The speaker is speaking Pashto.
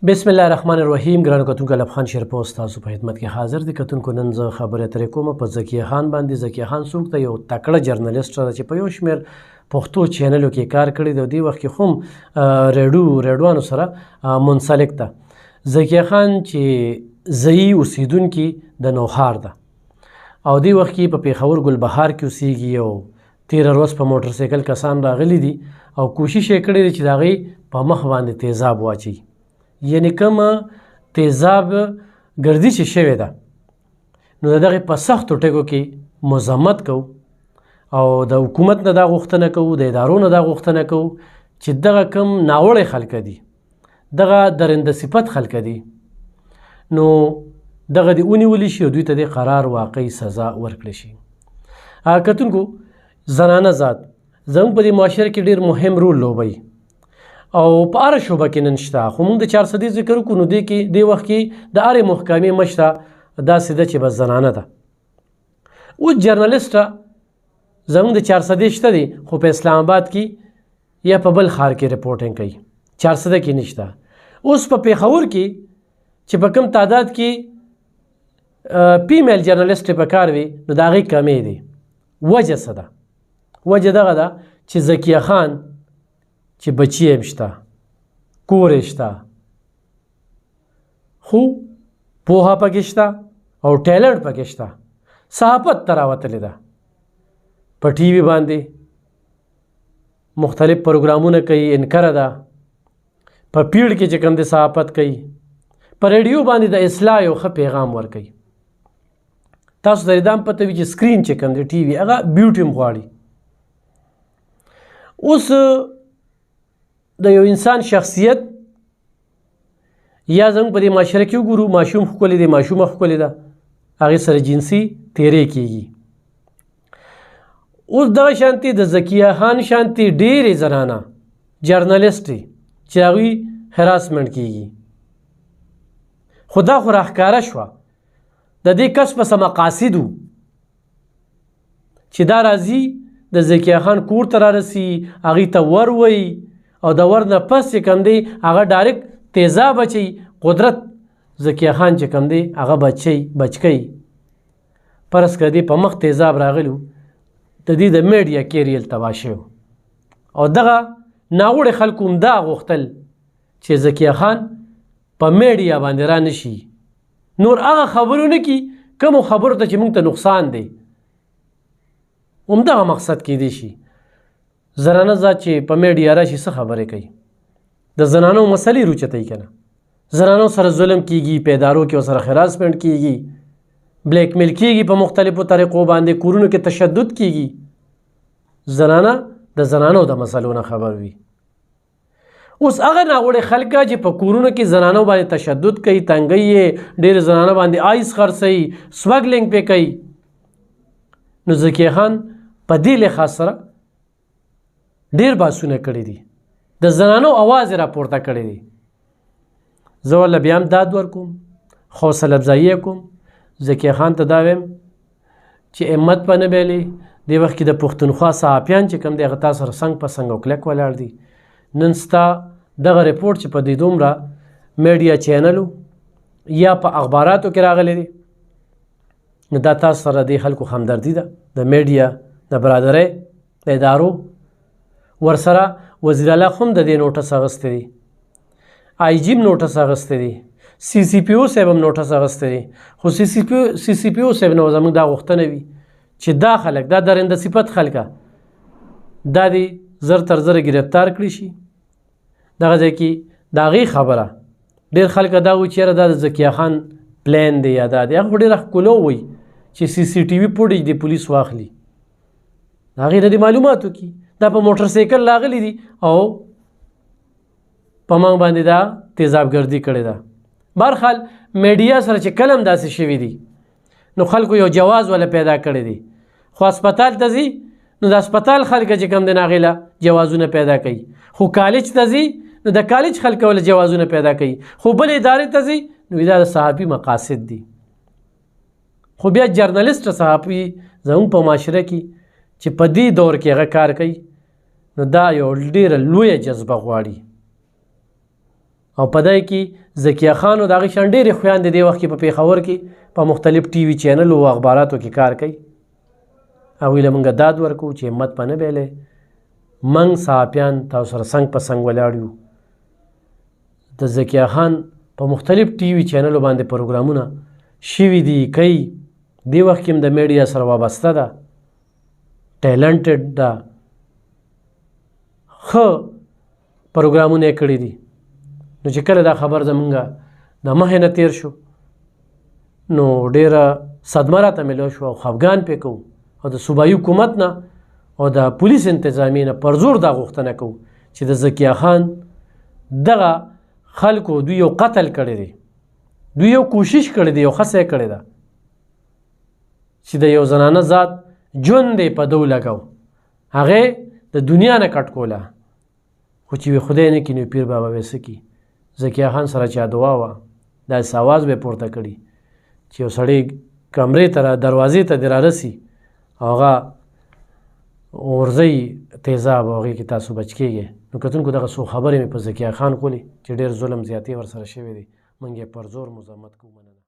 بسم الله الرحمن الرحیم. ګرانو کتونکو، لب خان شیرپوست تاسو په خدمت کې حاضر دي. کتونکو نن زه خبرې اترې کوم په ذکیه خان باندې. ذکیه خان څوک دی؟ یو تکړه جرنالیسټ دی چې په یو شمېر پښتو چینلو کې کار کړی دی. دې وخت کې هم ریډیوانو سره منسلک ده. ذکیه خان چې ځایي اوسیدونکي د نوښار ده او دې وخت کې په پېښور ګلبهار کې اوسیږي. او تېره ورځ په موټرسایکل کسان راغلي دي او کوشش یې کړی دی چې د هغې په مخ باندې تیزاب واچوي. یعنې کومه تیزاب ګردي چې شوې ده نو د دغې په سختو ټکو کې مذمت کوو او د حکومت نه دا غوښتنه کوو، د ادارو نه دا غوښتنه کوو چې دغه کوم ناوړه خلک دي، دغه درنده صفت خلک دي، نو دغه دې ونیولی شي او دوی ته دې قرار واقعي سزا ورکړی شي. کتونکو، زنانه ذات زموږ په دې معاشره کې ډېر مهم رول لوبوي او په هره شعبه کې نن شته. خو موږ د 400 ذکر وکړو نو دې وخت کې د هرې محکمې مشره داسې ده چې بس زنانه ده. اوس جرنالیسټه زموږ د 400 شته دي خو په اسلام آباد کې یا په بل ښار کې رپورټینګ کوي، 400 کې نشته. اوس په پېښور کې چې په کوم تعداد کې فیمیل جرنالیسټ په کار وي نو د هغې کمې دي. وجه څه ده؟ وجه دغه ده چې ذکیه خان چې بچی هم شته، کور یې شته، خو پوهه پکې شته او ټیلنټ پکې شته، صحافت ته راوتلې ده. په ټي وي باندې مختلف پروګرامونه کوي، انکره ده. په پیړ کې چې کوم دی صحافت کوي، په ریډیو باندې د اصلاح یو ښه پیغام ورکوي. تاسو ته دا هم پته وي چې سکرین چې کوم دی ټي وي هغه بیوټي هم غواړي. اوس د یو انسان شخصیت یا زموږ په دې معاشره کې وګورو، ماشوم ښکلی دی، ماشومه ښکلې ده، هغې سره جنسي تیرې کېږي. اوس دغه شانتې د ذکیه خان شانتې ډېرې زنانه جرنالیسټې چې هغوی هراسمنټ کېږي. خو دا خو راښکاره شوه د دې کس په څه مقاصد و چې دا راځي د ذکیه خان کور ته رارسي، هغې ته وروي او د ور نه پس چې کوم دی هغه ډایرکټ تیزاب اچوي. قدرت ذکیه خان چې کوم دی هغه بچ کوي. فرض کړه دې په مخ تیزاب راغلي د دې د میډیا کیریل تباه شوی او دغه ناوړه خلکو هم دا غوښتل چې ذکیه خان په میډیا باندې را نشي، نور هغه خبرونه کې کومو خبرو ته چې موږ ته نقصان دی، همدغه مقصد کیدی شي. زنانه ذات چې په میډیا راشي څه خبرې کوي؟ د زنانو مسلې روچتوي که نه؟ زنانو سره ظلم کیږي، په ادارو کې ورسره هراسمنټ کیږي، بلیک میل کیږي، په مختلفو طریقو باندې کورونو کې تشدد کیږي. زنانه د زنانو د مسلو نه خبر وي. اوس هغه ناوړه خلک چې په کورونو کې زنانو باندې تشدد کوي، تنګۍ یې ډېر زنانو باندې آیس خرڅوي، سمګلینګ پې کوي، نو ذکیه خان په دې لحاظ سره ډېر بحثونه کړي دي، د زنانو اواز یې راپورته کړی دی. زه ورله بیا هم داد ورکوم، حوصله افزایي کوم، ذکیه خان ته دا ویم چې همت په نه بایلي. دې وخت کې د پښتونخوا صحافیان چې کوم دی هغه تا سره څنګ په څنګ او کلک ولاړ دي. نن ستا دغه رپورټ چې په دې دومره میډیا چینلو یا په اخباراتو کې راغلی دی نو دا تاسو سره دې خلکو همدردي ده، د میډیا د برادرۍ د ادارو. ورسره وزیر اعلی هم د دې نوټس اخیستی دی، آی جي هم نوټس اخیستی دی، سی سی پي او صاحب هم نوټس اخیستی دی. خو سی سی پي او صاحب نه زموږ دا غوښتنه وي چې دا خلک، دا درنده صفت خلکه، دا دې زر تر زره ګرفتار کړي شي. دغه ځای کې د هغې خبره ډېر خلک دا وایي چې یاره دا د ذکیه خان پلان دی یا دا دی. هغه خو ډېره ښکلو وایي چې سی سی ټي وي فوټیج د پولیس واخلي، هغې نه د معلوماتو کې دا په موټرسایکل راغلی دي او په موږ باندې دا تیزابګردي کړې ده. بهرحال میډیا سره چې کله هم داسې شوي دي نو خلکو یو جواز ولا پیدا کړی دی. خو هسپتال ته ځي نو د هسپتال خلک چې کوم دی هغې له جوازونه پیدا کوي. خو کالج ته ځي نو د کالج خلک ولا جوازونه پیدا کوي. خو بل ادارې ته ځي نو دا د صحافي مقاصد دي. خو بیا جرنالیسټ صحافي زموږ په معاشره کې چې په دې دور کې هغه کار کوي نو دا یو ډېره لویه جذبه غواړي او په دای کې ذکیه خان او د هغې شان ډېرې خویان د دې وخت کې په پېښور کې په مختلف ټي وي چینلو او اخباراتو کې کار کوي. هغوی له موږ داد ورکوو چې همت په نه بیلی، موږ صحافیان تاسو سره څنګ په څنګ ولاړ یو. د ذکیه خان په مختلف ټي وي چینلو باندې پروګرامونه شوي دي، کوي. دې وخت کې هم د میډیا سره وابسته ده، ټیلنټډ ده، ښه پروګرامونه یې کړي دي. نو چې کله دا خبر زمونږ د مخې نه تیر شو نو ډېره صدمه راته میلاو شوه او خفګان پې کوو او د صوبایي حکومت نه او د پولیس انتظامیې نه پر زور دا غوښتنه کوو چې د ذکیه خان دغه خلکو دوی یو قتل کړی دی، دوی یو کوشش کړی دی، یو ښه څه یې کړې ده چې د یو زنانه ذات ژوند یې په دو لګو، هغې د دنیا نه کټ کوله. خو چې وي خدای نه کړي نو پیر بابا به څه کړي. ذکیه خان سره چا دعا وه، داسې اواز به یې پورته کړي چې یو سړی کمرې ته دروازې ته دې رارسي او هغه غورځوي تیزاب او هغې کې تاسو بچ کېږئ. نو کتونکو دغه څو خبرې مې په ذکیه خان کولې چې ډېر ظلم زیاتې ورسره شوی دی، موږ یې پر زور مزاحمت کوو. مننه.